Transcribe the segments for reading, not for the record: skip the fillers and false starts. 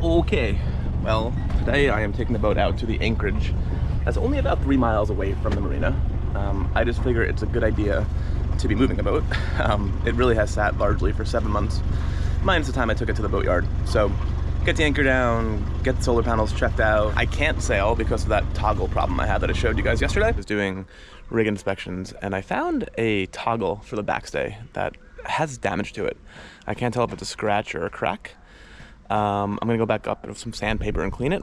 Okay, well, today I am taking the boat out to the anchorage. That's only about 3 miles away from the marina. I just figure it's a good idea to be moving a boat. It really has sat largely for 7 months, minus the time I took it to the boatyard. So, get the anchor down, get the solar panels checked out. I can't sail because of that toggle problem I had that I showed you guys yesterday. I was doing rig inspections and I found a toggle for the backstay that has damage to it. I can't tell if it's a scratch or a crack. I'm gonna go back up with some sandpaper and clean it.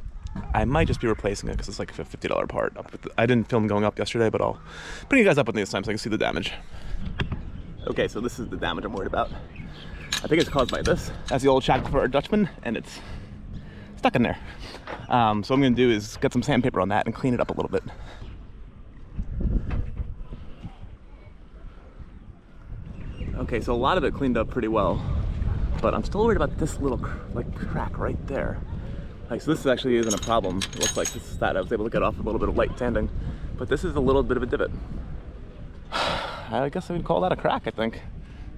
I might just be replacing it because it's like a $50 part. I didn't film going up yesterday, but I'll bring you guys up with me this time so I can see the damage. Okay, so this is the damage I'm worried about. I think it's caused by this. That's the old shackle for our Dutchman, and it's stuck in there. So what I'm gonna do is get some sandpaper on that and clean it up a little bit. Okay, so a lot of it cleaned up pretty well, but I'm still worried about this little crack right there. So this actually isn't a problem. It looks like this is that. I was able to get off a little bit of light sanding, but this is a little bit of a divot. I guess I would call that a crack, I think.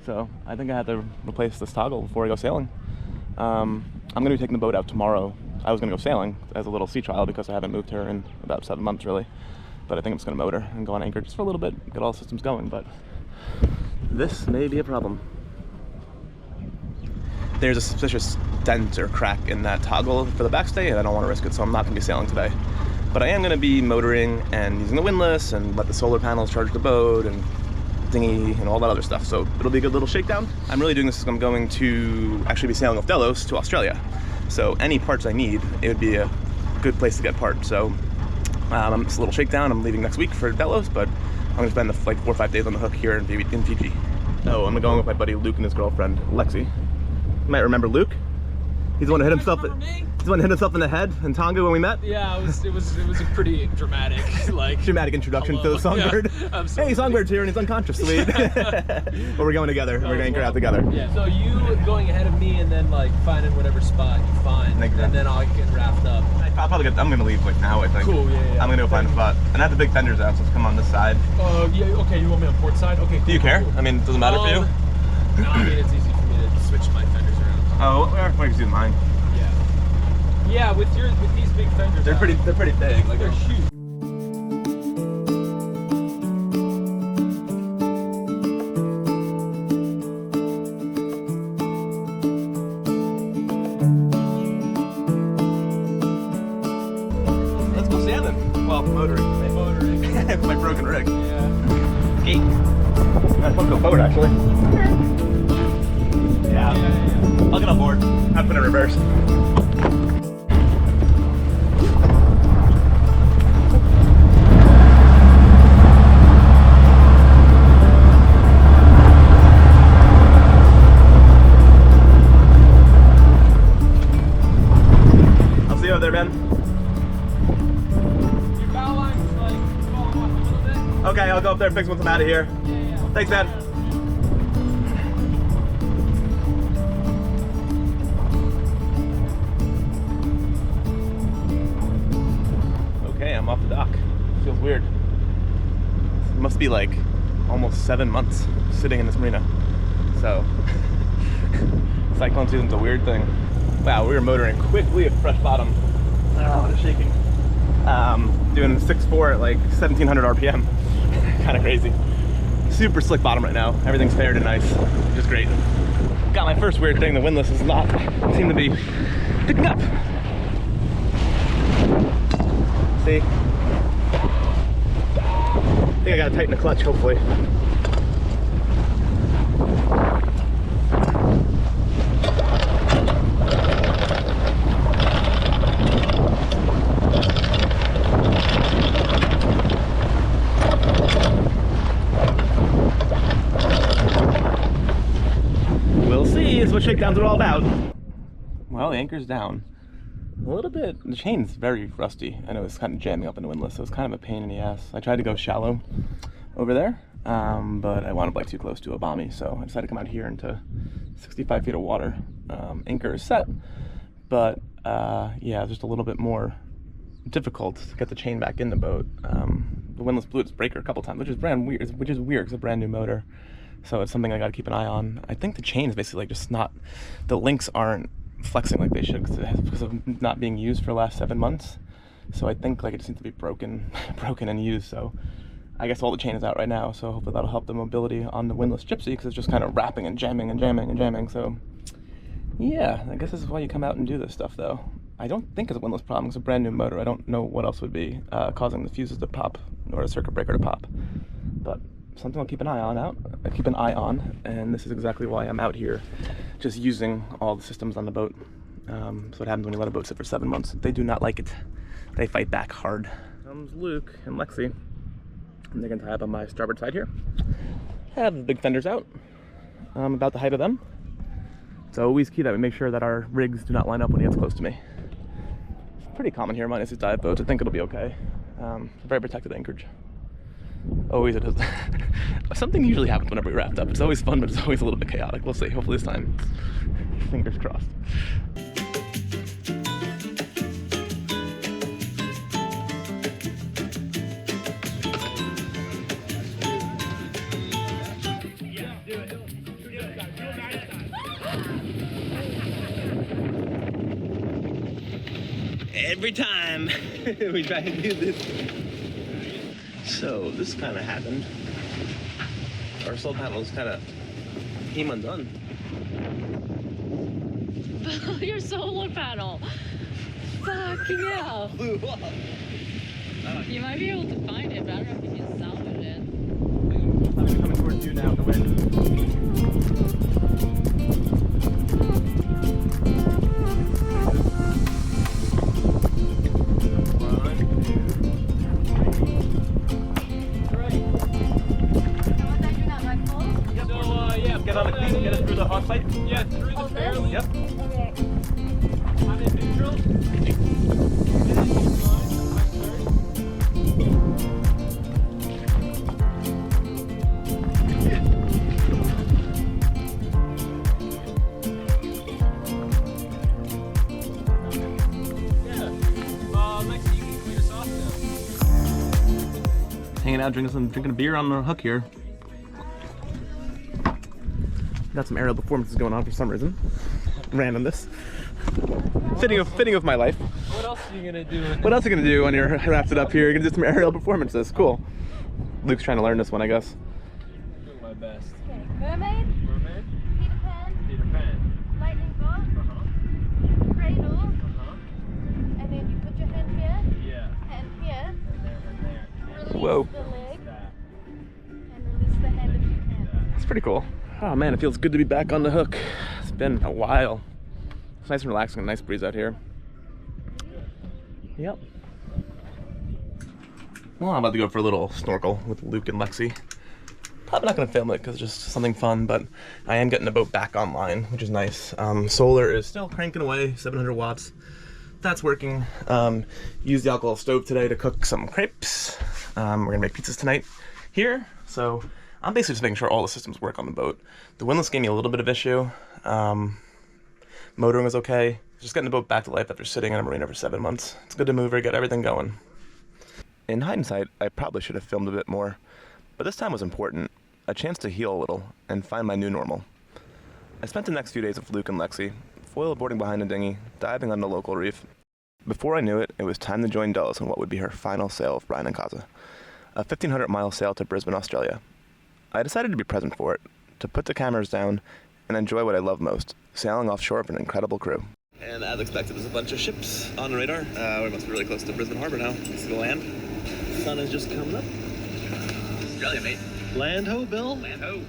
So I think I have to replace this toggle before I go sailing. I'm gonna be taking the boat out tomorrow. I was gonna go sailing as a little sea trial because I haven't moved her in about 7 months really. But I think I'm just gonna motor and go on anchor just for a little bit, get all the systems going, but this may be a problem. There's a suspicious dent or crack in that toggle for the backstay, and I don't want to risk it, so I'm not going to be sailing today. But I am going to be motoring and using the windlass and let the solar panels charge the boat and dinghy and all that other stuff. So it'll be a good little shakedown. I'm really doing this because I'm going to actually be sailing with Delos to Australia. So any parts I need, it would be a good place to get parts. So it's a little shakedown. I'm leaving next week for Delos, but I'm going to spend like 4 or 5 days on the hook here in Fiji. Oh, I'm going with my buddy Luke and his girlfriend, Lexi. You might remember Luke. He's the one who hit himself. He's the one who hit himself in the head in Tonga when we met. Yeah, it was a pretty dramatic, dramatic introduction to the songbird. Yeah, hey, Songbird's here and he's unconscious. Sweet. But we're going together. We're gonna anchor out together. Yeah. So you going ahead of me and then finding whatever spot you find, and then I'll get wrapped up. I'll probably I'm gonna leave now. I think. Cool. Yeah. I'm gonna go find a spot. And I have the big fenders out, so let's come on this side. Yeah. Okay. You want me on port side? Okay. Cool, Do you care? Cool. I mean, does it matter for you? No, I mean it's easy for me to switch my fenders around. Oh, where do you mine? Yeah, with these big fenders. They're pretty big. Like they're huge. Let's go sailing. Well, motoring. My broken rig. Yeah. Gate. I want to go forward actually. Yeah. I'll get on board. I'll put it in reverse. I'll see you out there, man. Your bow line's falling off a little bit. Okay, I'll go up there and fix once I'm out of here. Yeah. Thanks, man. I'm off the dock. Feels weird. It must be like almost 7 months sitting in this marina. So, cyclone season's a weird thing. Wow, we were motoring quickly at fresh bottom. Oh, it's shaking. Doing 6.4 at like 1700 RPM. Kind of crazy. Super slick bottom right now. Everything's fair and nice, which is great. Got my first weird thing. The windlass does not seem to be picking up. See? I think I gotta tighten the clutch, hopefully. We'll see, is what shakedowns are all about. Well, the anchor's down. A little bit, the chain's very rusty. I know it's kind of jamming up in the windlass, so it's kind of a pain in the ass. I tried to go shallow over there, but I wound up like too close to a bommy, so I decided to come out here into 65 feet of water. Anchor is set, but yeah, just a little bit more difficult to get the chain back in the boat. The windlass blew its breaker a couple times, which is weird because it's a brand new motor. So it's something I got to keep an eye on. I think the chain is basically like just not, the links aren't flexing like they should because of not being used for the last 7 months. So I think like it just needs to be broken and used. So I guess all the chain is out right now, so hopefully that'll help the mobility on the windlass Gypsy, because it's just kind of wrapping and jamming and jamming and jamming. So yeah, I guess this is why you come out and do this stuff though. I don't think it's a windlass problem. It's a brand new motor. I don't know what else would be causing the fuses to pop or the circuit breaker to pop, but something I'll keep an eye on. And this is exactly why I'm out here, just using all the systems on the boat. So what happens when you let a boat sit for 7 months? They do not like it. They fight back hard. Comes Luke and Lexi, and they're gonna tie up on my starboard side here. I have the big fenders out, about the height of them. It's always key that we make sure that our rigs do not line up when he gets close to me. It's pretty common here minus these dive boats. I think it'll be okay. Very protected anchorage. Always it is. Something usually happens whenever we wrapped up. It's always fun, but it's always a little bit chaotic. We'll see. Hopefully this time. Fingers crossed. Every time we try to do this. So this kind of happened. Our solar panels kind of came undone. Your solar panel. Fucking hell. Blew up. You might be able to find it, but I don't know if you can salvage it. I'm coming towards you now, the wind. Get on the clean, get it through the hot pipe. Yeah, through the fairly. Yep. I'm in neutral. Lexi, you can clear us off now. Hanging out, drinking a beer on the hook here. Got some aerial performances going on for some reason. Randomness. Fitting of my life. What else are you gonna do? What else are you gonna do when you're wrapped it up here? You're gonna do some aerial performances. Cool. Luke's trying to learn this one, I guess. Doing my best. Okay, mermaid, Mermaid, Peter Pan, Peter Pan, lightning bolt, cradle, and then you put your hand here, yeah, hand here, and there. release Whoa. the leg, That. and release the hand if you can. That's pretty cool. Oh man, it feels good to be back on the hook. It's been a while. It's nice and relaxing, a nice breeze out here. Yep. Well, I'm about to go for a little snorkel with Luke and Lexi. Probably not gonna film it because it's just something fun, but I am getting the boat back online, which is nice. Solar is still cranking away, 700 watts. That's working. Used the alcohol stove today to cook some crepes. We're gonna make pizzas tonight here. So I'm basically just making sure all the systems work on the boat. The windlass gave me a little bit of issue. Motoring was okay. Just getting the boat back to life after sitting in a marina for 7 months. It's good to move her, get everything going. In hindsight, I probably should have filmed a bit more, but this time was important. A chance to heal a little and find my new normal. I spent the next few days with Luke and Lexi, foil boarding behind a dinghy, diving on the local reef. Before I knew it, it was time to join Dulles on what would be her final sail of Brian and Kaza, a 1,500-mile sail to Brisbane, Australia. I decided to be present for it, to put the cameras down and enjoy what I love most, sailing offshore with an incredible crew. And as expected, there's a bunch of ships on the radar. We must be really close to Brisbane Harbor now. This is the land. The sun is just coming up. Australia, mate. Land ho, Bill? Land ho.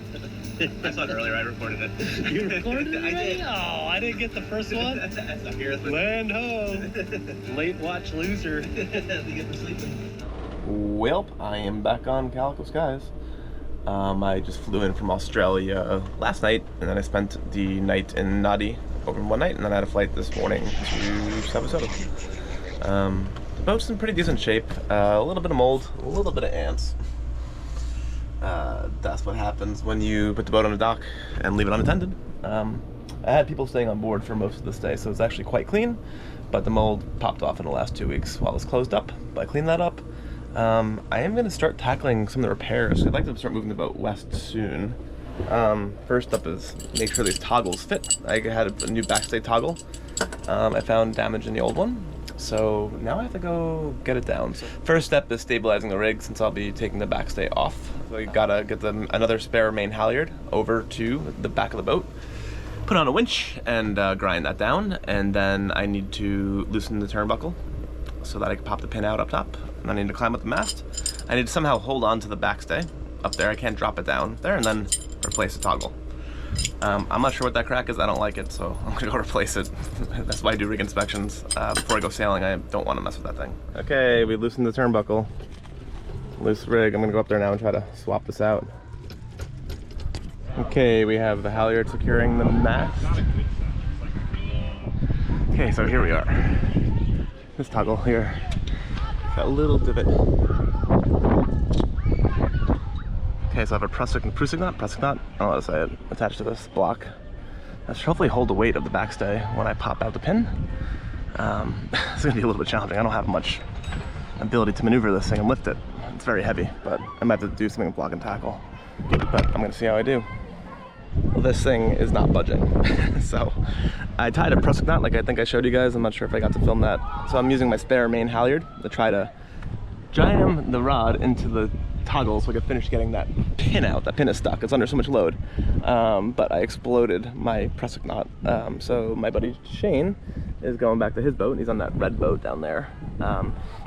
I saw it earlier, I recorded it. You recorded it? I did. Oh, I didn't get the first one. Land ho. Late watch loser. Well, I am back on Calico skies. I just flew in from Australia last night, and then I spent the night in Nadi over one night, and then I had a flight this morning to Sarasota. The boat's in pretty decent shape. A little bit of mold, a little bit of ants. That's what happens when you put the boat on a dock and leave it unattended. I had people staying on board for most of the stay, so it's actually quite clean, but the mold popped off in the last 2 weeks while it was closed up. But I cleaned that up. I am going to start tackling some of the repairs. I'd like to start moving the boat west soon. First up is make sure these toggles fit. I had a new backstay toggle. I found damage in the old one, so now I have to go get it down. So first step is stabilizing the rig, since I'll be taking the backstay off. So you gotta get another spare main halyard over to the back of the boat, put on a winch and grind that down, and then I need to loosen the turnbuckle so that I can pop the pin out up top, and I need to climb up the mast. I need to somehow hold on to the backstay up there. I can't drop it down there, and then replace the toggle. I'm not sure what that crack is. I don't like it, so I'm gonna go replace it. That's why I do rig inspections. Before I go sailing, I don't want to mess with that thing. Okay, we loosened the turnbuckle. Loose rig. I'm gonna go up there now and try to swap this out. Okay, we have the halyard securing the mast. Okay, so here we are. This toggle here, got a little divot. Okay, so I have a prusik knot, I don't know how to say it, attached to this block. That should hopefully hold the weight of the backstay when I pop out the pin. It's gonna be a little bit challenging. I don't have much ability to maneuver this thing and lift it. It's very heavy, but I might have to do something with block and tackle. But I'm gonna see how I do. Well, this thing is not budging. So I tied a prusik knot like I think I showed you guys. I'm not sure if I got to film that. So I'm using my spare main halyard to try to jam the rod into the toggle so I can finish getting that pin out. That pin is stuck. It's under so much load. But I exploded my prusik knot. So my buddy Shane is going back to his boat. He's on that red boat down there.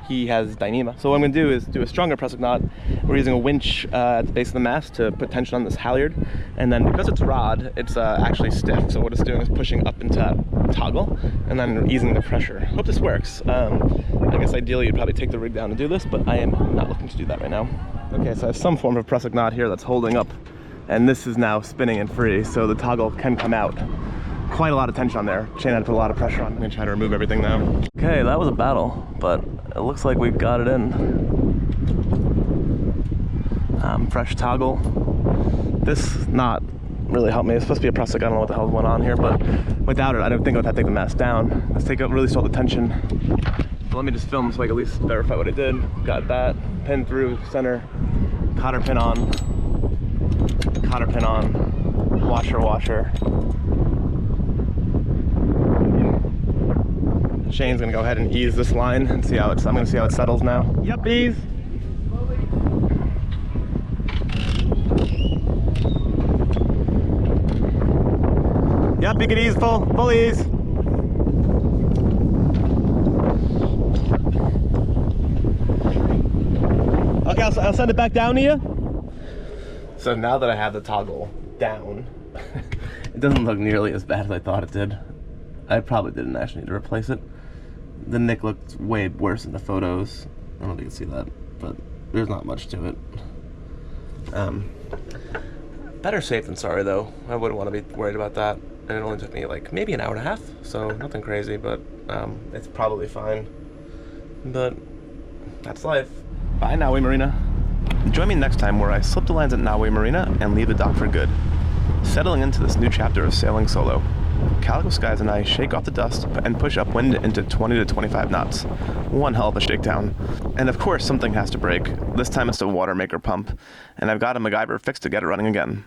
He has Dyneema. So what I'm gonna do is do a stronger prusik knot. We're using a winch at the base of the mast to put tension on this halyard. And then because it's rod, it's actually stiff. So what it's doing is pushing up into that toggle and then easing the pressure. Hope this works. I guess ideally you'd probably take the rig down and do this, but I am not looking to do that right now. Okay, so I have some form of prusik knot here that's holding up, and this is now spinning and free, so the toggle can come out. Quite a lot of tension on there. Shane had to put a lot of pressure on. I'm gonna try to remove everything now. Okay, that was a battle, but it looks like we've got it in. Fresh toggle. This knot really helped me. It's supposed to be a prusik. I don't know what the hell's going on here, but without it, I don't think I would have to take the mast down. Let's take it, really saw the tension. But let me just film so I can at least verify what I did. Got that, pin through, center, cotter pin on, washer. Shane's gonna go ahead and ease this line and see how I'm gonna see how it settles now. Yep, ease. Yep, you can ease, full ease. Okay, I'll send it back down to you. So now that I have the toggle down, it doesn't look nearly as bad as I thought it did. I probably didn't actually need to replace it. The nick looked way worse in the photos. I don't know if you can see that, but there's not much to it. Better safe than sorry though. I wouldn't want to be worried about that. And it only took me like maybe an hour and a half, so nothing crazy, but it's probably fine. But that's life. Bye, Naui Marina. Join me next time where I slip the lines at Naui Marina and leave the dock for good. Settling into this new chapter of sailing solo, Calico Skies and I shake off the dust and push upwind into 20 to 25 knots. One hell of a shakedown. And of course something has to break. This time it's the water maker pump, and I've got a MacGyver fixed to get it running again.